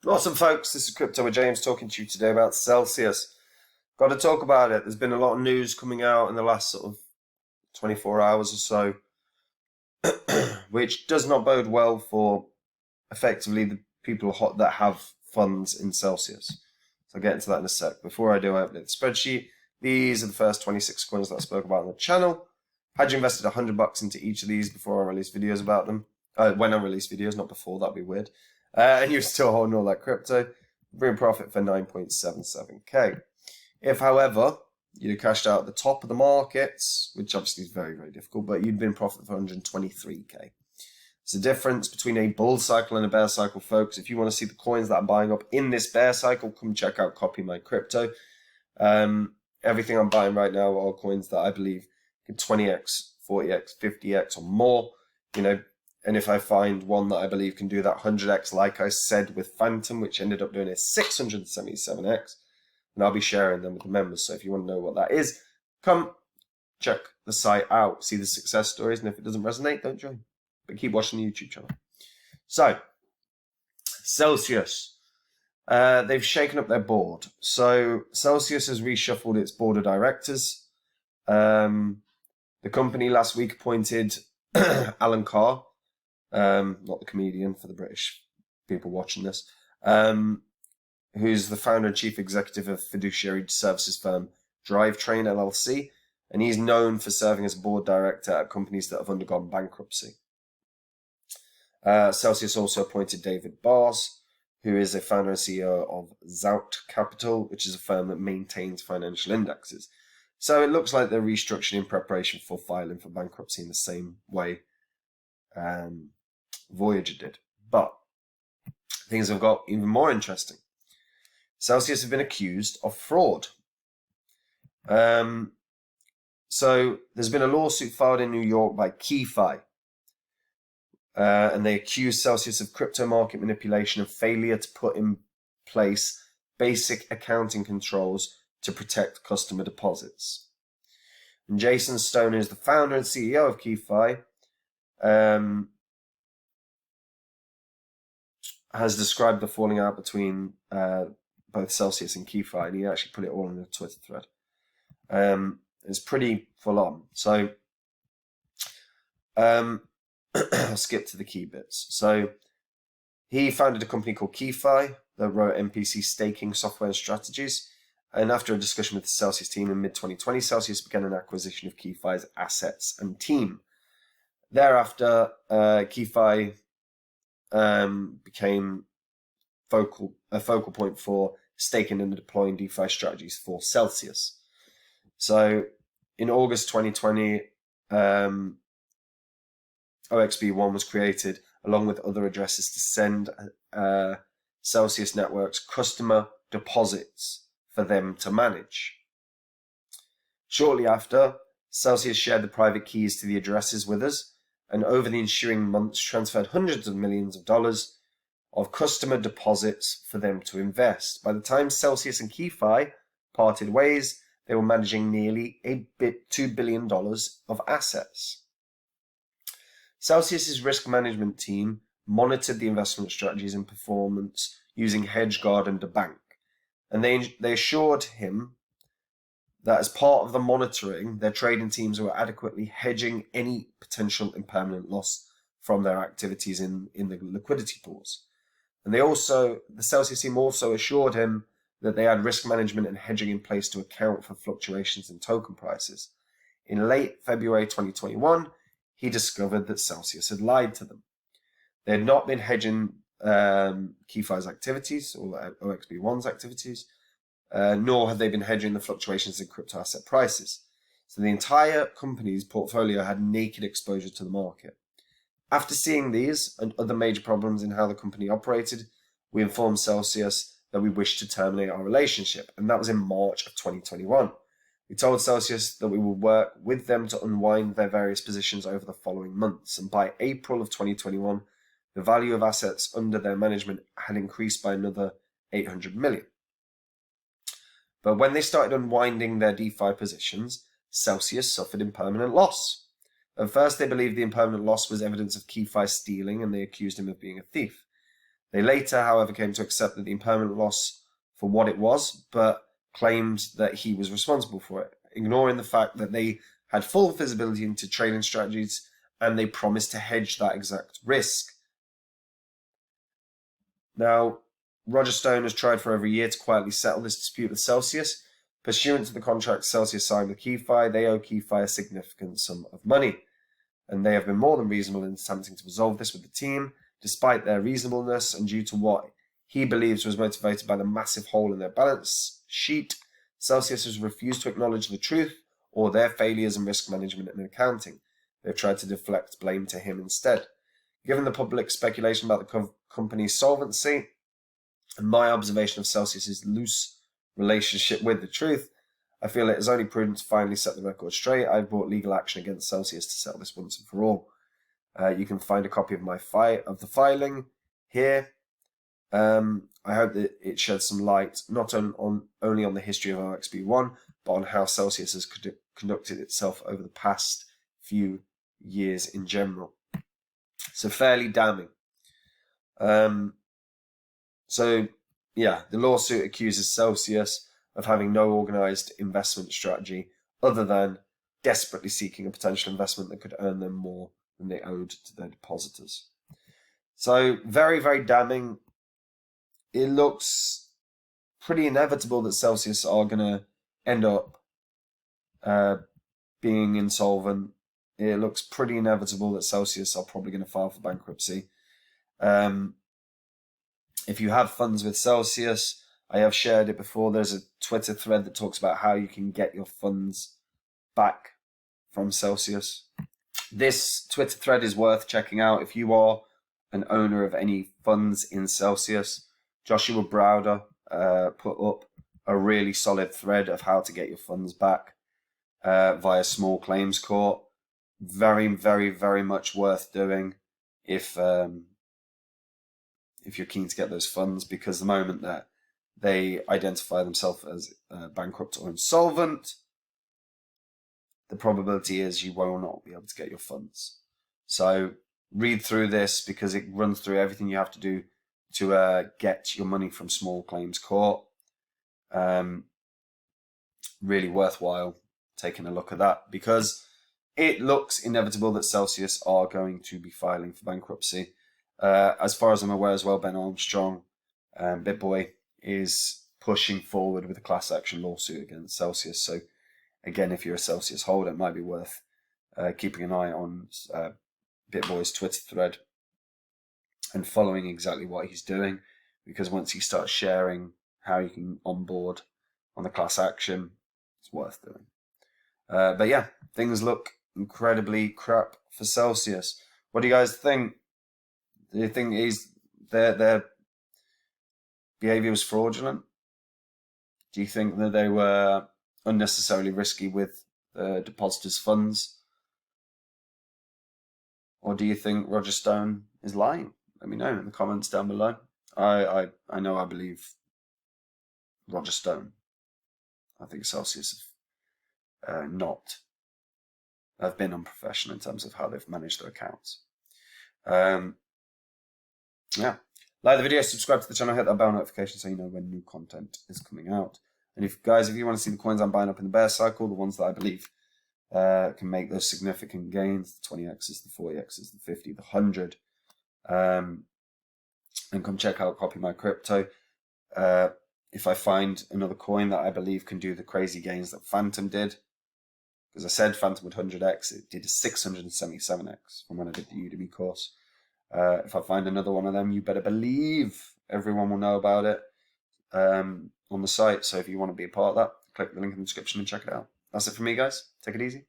Awesome, folks. This is Crypto with James talking to you today about Celsius. Got to talk about it. There's been a lot of news coming out in the last sort of 24 hours or so, which does not bode well for effectively the people that have funds in Celsius. So I'll get into that in a sec. Before I do, I update the spreadsheet. These are the first 26 coins that I spoke about on the channel. Had you invested $100 into each of these before I release videos about them? When I release videos, not before, that'd be weird. And you're still holding all that crypto, bring profit for 9.77k. If, however, you'd cashed out at the top of the markets, which obviously is very, very difficult, but you'd been profit for 123k. It's the difference between a bull cycle and a bear cycle, folks. If you want to see the coins that I'm buying up in this bear cycle, come check out Copy My Crypto. Everything I'm buying right now are coins that I believe can 20x, 40x, 50x or more, and if I find one that I believe can do that 100x, like I said with Phantom, which ended up doing a 677x, and I'll be sharing them with the members. So if you want to know what that is, come check the site out, see the success stories, and if it doesn't resonate, don't join. But keep watching the YouTube channel. So, Celsius. They've shaken up their board. So Celsius has reshuffled its board of directors. The company last week appointed Alan Carr, not the comedian for the British people watching this, who's the founder and chief executive of fiduciary services firm Drivetrain LLC, and he's known for serving as a board director at companies that have undergone bankruptcy. Celsius also appointed David Bars, who is a founder and CEO of Zout Capital, which is a firm that maintains financial indexes. So it looks like they're restructuring in preparation for filing for bankruptcy in the same way Voyager did. But things have got even more interesting. Celsius have been accused of fraud. So there's been a lawsuit filed in New York by KeyFi, and they accuse Celsius of crypto market manipulation and failure to put in place basic accounting controls to protect customer deposits. And Jason Stone, who's the founder and CEO of KeyFi, has described the falling out between both Celsius and KeyFi, and he actually put it all in a Twitter thread. It's pretty full on. So I'll skip to the key bits. So he founded a company called KeyFi that wrote MPC staking software and strategies. And after a discussion with the Celsius team in mid-2020, Celsius began an acquisition of KeyFi's assets and team. Thereafter, KeyFi became a focal point for staking and deploying DeFi strategies for Celsius. So in August 2020, OXB1 was created along with other addresses to send Celsius networks customer deposits for them to manage. Shortly after, Celsius shared the private keys to the addresses with us, and over the ensuing months transferred hundreds of millions of dollars of customer deposits for them to invest. By the time Celsius and KeyFi parted ways, they were managing nearly $2 billion of assets. Celsius's risk management team monitored the investment strategies and performance using HedgeGuard and a bank, and they assured him that as part of the monitoring, their trading teams were adequately hedging any potential impermanent loss from their activities in the liquidity pools. And the Celsius team also assured him that they had risk management and hedging in place to account for fluctuations in token prices. In late February 2021, he discovered that Celsius had lied to them. They had not been hedging KeyFi's activities or OXB1's activities, nor had they been hedging the fluctuations in crypto asset prices. So the entire company's portfolio had naked exposure to the market. After seeing these and other major problems in how the company operated, we informed Celsius that we wished to terminate our relationship, and that was in March of 2021. We told Celsius that we would work with them to unwind their various positions over the following months, and by April of 2021, the value of assets under their management had increased by another $800 million. But when they started unwinding their DeFi positions, Celsius suffered impermanent loss. At first, they believed the impermanent loss was evidence of KeyFi stealing, and they accused him of being a thief. They later, however, came to accept that the impairment loss for what it was, but claimed that he was responsible for it, ignoring the fact that they had full visibility into trading strategies and they promised to hedge that exact risk. Now, Roger Stone has tried for over a year to quietly settle this dispute with Celsius. Pursuant to the contract Celsius signed with Sigh, they owe Sigh a significant sum of money, and they have been more than reasonable in attempting to resolve this with the team, despite their reasonableness and due to what he believes was motivated by the massive hole in their balance sheet. Celsius has refused to acknowledge the truth or their failures in risk management and accounting. They've tried to deflect blame to him instead. Given the public speculation about the company's solvency and my observation of Celsius's loose relationship with the truth, I feel it is only prudent to finally set the record straight. I've brought legal action against Celsius to settle this once and for all. You can find a copy of the filing here. I hope that it sheds some light not only on the history of OXB1, but on how Celsius has conducted itself over the past few years in general. So fairly damning. So yeah, the lawsuit accuses Celsius of having no organized investment strategy other than desperately seeking a potential investment that could earn them more than they owed to their depositors. So very, very damning. It looks pretty inevitable that Celsius are going to end up being insolvent. It looks pretty inevitable that Celsius are probably going to file for bankruptcy. If you have funds with Celsius, I have shared it before. There's a Twitter thread that talks about how you can get your funds back from Celsius. This Twitter thread is worth checking out if you are an owner of any funds in Celsius. Joshua Browder put up a really solid thread of how to get your funds back via small claims court. Very, very, very much worth doing if you're keen to get those funds, because the moment that they identify themselves as bankrupt or insolvent, the probability is you will not be able to get your funds. So read through this because it runs through everything you have to do to get your money from small claims court. Really worthwhile taking a look at that, because it looks inevitable that Celsius are going to be filing for bankruptcy. As far as I'm aware as well, Ben Armstrong, BitBoy, is pushing forward with a class action lawsuit against Celsius. So again, if you're a Celsius holder, it might be worth keeping an eye on BitBoy's Twitter thread and following exactly what he's doing, because once he starts sharing how you can onboard on the class action, it's worth doing. But yeah, things look incredibly crap for Celsius. What do you guys think? Do you think their behavior was fraudulent? Do you think that they were unnecessarily risky with the depositors' funds? Or do you think Roger Stone is lying? Let me know in the comments down below. I know I believe Roger Stone. I think Celsius have been unprofessional in terms of how they've managed their accounts. Yeah, like the video, subscribe to the channel, hit that bell notification so you know when new content is coming out. And if you want to see the coins I'm buying up in the bear cycle, the ones that I believe can make those significant gains, the 20x's, the 40x's, the 50, the 100, and come check out Copy My Crypto. If I find another coin that I believe can do the crazy gains that Phantom did, because I said Phantom would 100x, it did a 677x from when I did the Udemy course. If I find another one of them, you better believe everyone will know about it on the site. So if you want to be a part of that, click the link in the description and check it out. That's it for me, guys. Take it easy.